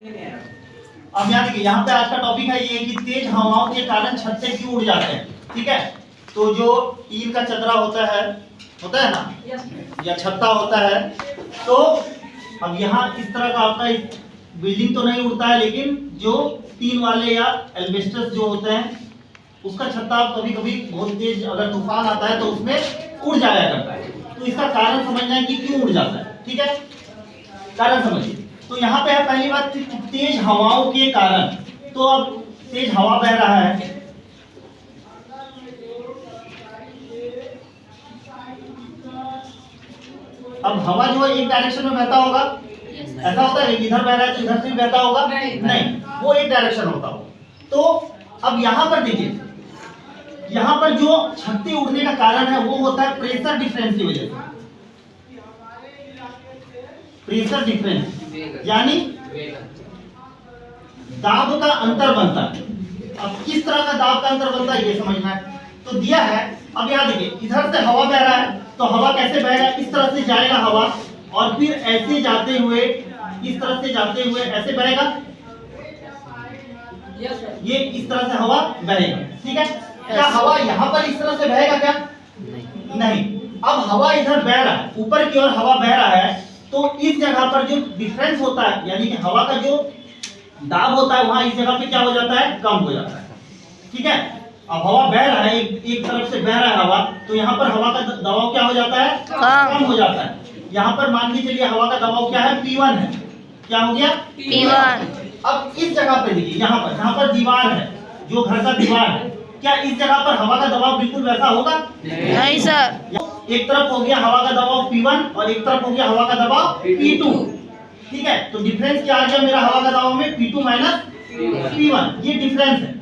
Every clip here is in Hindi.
अब याद रखिए यहाँ पे आज का टॉपिक है ये कि तेज हवाओं के कारण छत से क्यों उड़ जाते हैं। ठीक है, तो जो ईल का चदरा होता है ना, या छत्ता होता है, तो अब यहाँ इस तरह का आपका बिल्डिंग तो नहीं उड़ता है, लेकिन जो टीन वाले या एल्वेस्टर्स जो होते हैं उसका छत्ता कभी कभी बहुत तेज अगर तूफान आता है तो उसमें उड़ जाया करता है। तो इसका कारण समझना है कि क्यों उड़ जाता है। ठीक है, कारण समझिए। तो यहाँ पे है पहली बात तेज हवाओं के कारण। तो अब तेज हवा बह रहा है, अब हवा जो है एक डायरेक्शन में बहता होगा, ऐसा होता है इधर बह रहा है तो इधर से भी बहता होगा, नहीं, वो एक डायरेक्शन होता होगा। तो अब यहाँ पर देखिए, यहाँ पर जो छत्ते उड़ने का कारण है वो होता है प्रेशर डिफरेंस की वजह से। प्रेशर डिफरेंस यानी दाब का अंतर बनता है। अब किस तरह का दाब का अंतर बनता है ये समझना है। तो दिया है, अब याद देखिए, इधर से हवा बह रहा है तो हवा कैसे बहेगा, इस तरह से जाएगा हवा और फिर ऐसे जाते हुए इस तरह से जाते हुए ऐसे बहेगा, ये इस तरह से हवा बहेगा। ठीक है, क्या हवा यहाँ पर इस तरह से बहेगा क्या? नहीं। अब हवा इधर बह रहा है, ऊपर की ओर हवा बह रहा है, तो इस जगह पर जो डिफरेंस होता है यानी कि हवा का जो दाब होता है वहां इस जगह पे क्या हो जाता है, कम हो जाता है। ठीक है, अब हवा बह रहा है, एक तरफ से बह रहा है हवा, तो यहाँ पर हवा का दबाव क्या हो जाता है, कम हो जाता है। यहाँ पर मान के चलिए हवा का दबाव क्या है, P1 है। क्या हो गया, P1। अब इस जगह पे देखिए, यहाँ पर दीवार है, जो घर का दीवार है, क्या इस जगह पर हवा का दबाव बिल्कुल वैसा होगा? नहीं सर। एक तरफ हो गया हवा का दबाव P1 और एक तरफ हो गया हवा का दबाव P2। ठीक है, तो डिफरेंस क्या आ गया मेरा हवा का दबाव में, P2 माइनस P1, ये डिफरेंस है।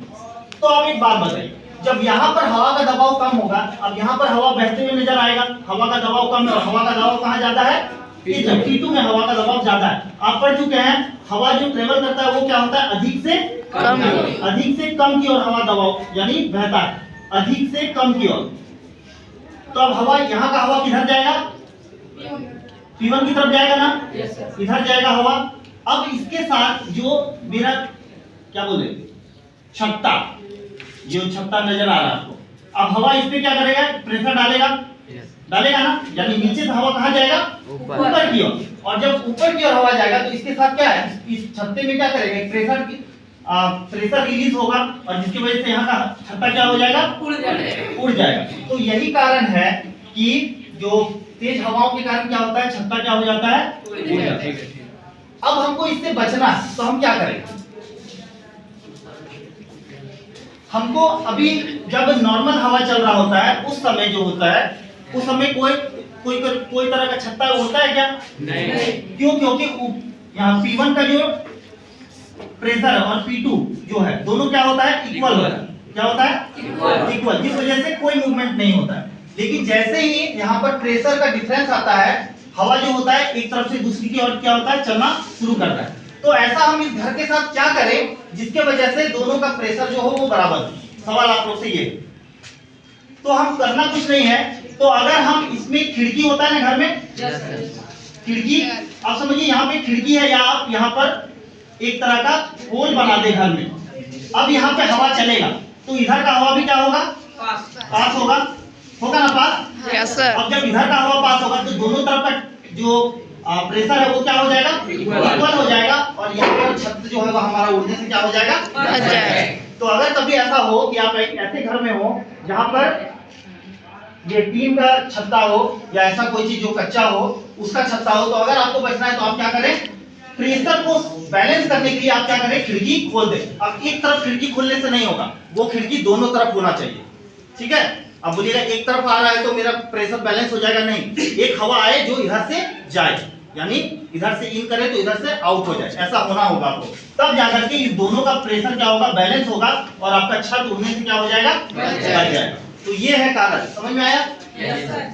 तो अब एक बात बताइए, जब यहाँ पर हवा का दबाव कम होगा, अब यहाँ पर हवा बहते हुए नजर आएगा, हवा का दबाव कम है और हवा का दबाव कहाँ ज्यादा है, P2 में हवा का दबाव ज्यादा है। आप पढ़ चुके हैं, हवा जो ट्रेवल करता है वो क्या होता है, अधिक से कम की ओर हवा दबाव यानी बहता है, अधिक से कम की ओर। तो अब हवा, यहाँ का हवा किधर जाएगा, P1 की तरफ जाएगा ना, इधर जाएगा हवा। अब इसके साथ जो मेरा क्या बोले छत्ता, जो छत्ता नजर आ रहा है आपको, अब हवा इस पे क्या करेगा, प्रेशर डालेगा ना, यानी नीचे से हवा कहाँ जाएगा, ऊपर की ओर। और जब ऊपर की ओर हवा जाएगा तो इसके साथ क्या है, इस छत्ते में क्या करेगा, प्रेशर रिलीज होगा और जिसकी वजह से यहाँ का छत्ता क्या हो जाएगा, उड़ जाएगा। तो यही कारण है कि जो तेज हवाओं के कारण क्या होता है, छत्ता क्या हो जाता है, उड़ जाता है। अब हमको इससे बचना है तो हम क्या करेंगे, हमको अभी जब नॉर्मल हवा चल रहा होता है उस समय जो होता है, उस समय कोई तरह का छत्ता उड़ता है क्या? नहीं। क्यों? क्योंकि यहाँ P1 का जो प्रेशर है और P2 जो है दोनों क्या होता है, इक्वल होता है। क्या होता है, इक्वल, जिस वजह से कोई मूवमेंट नहीं होता है। लेकिन जैसे ही यहाँ पर प्रेशर का डिफरेंस आता है, हवा जो होता है एक तरफ से दूसरी की ओर क्या होता है, चलना शुरू करता है। तो ऐसा हम इस घर के साथ क्या करें जिसके वजह से दोनों का प्रेशर जो हो वो बराबर हो। सवाल आप लोग से ये, तो हम करना कुछ नहीं है। तो अगर हम इसमें खिड़की होता है ना घर में, खिड़की, आप समझिए यहाँ पे खिड़की है या आप यहाँ पर एक तरह का होल बना दे घर में। अब यहाँ पे हवा चलेगा तो इधर का हवा भी क्या होगा, पास होगा ना, पास। Yes sir. अब जब इधर का हवा पास होगा तो दोनों तरफ का जो प्रेशर है वो क्या हो जाएगा, इक्वल हो जाएगा और यहाँ पर छत जो है वो हमारा उड़ने से क्या हो जाएगा, बच जाएगा। तो अगर कभी ऐसा हो कि आप एक ऐसे घर में हो जहाँ पर ये टीन का छत्ता हो या ऐसा कोई चीज जो कच्चा हो उसका छत्ता हो, तो अगर आपको बचना है तो आप क्या करें, प्रेशर को बैलेंस करने के लिए आप क्या करें, खिड़की खोल दें। अब एक तरफ खिड़की खोलने से नहीं होगा, वो खिड़की दोनों तरफ होना चाहिए। ठीक है, अब बोलिएगा एक तरफ आ रहा है तो मेरा प्रेशर बैलेंस हो जाएगा, नहीं, एक हवा आए जो इधर से जाए, यानी इधर से इन करे तो इधर से आउट हो जाए, ऐसा होना होगा आपको। तब जाकर के इस दोनों का प्रेशर क्या होगा, बैलेंस होगा और आपका छत उड़ने से क्या हो जाएगा, बच जाएगा। तो ये है कारण, समझ में आया? Yes sir.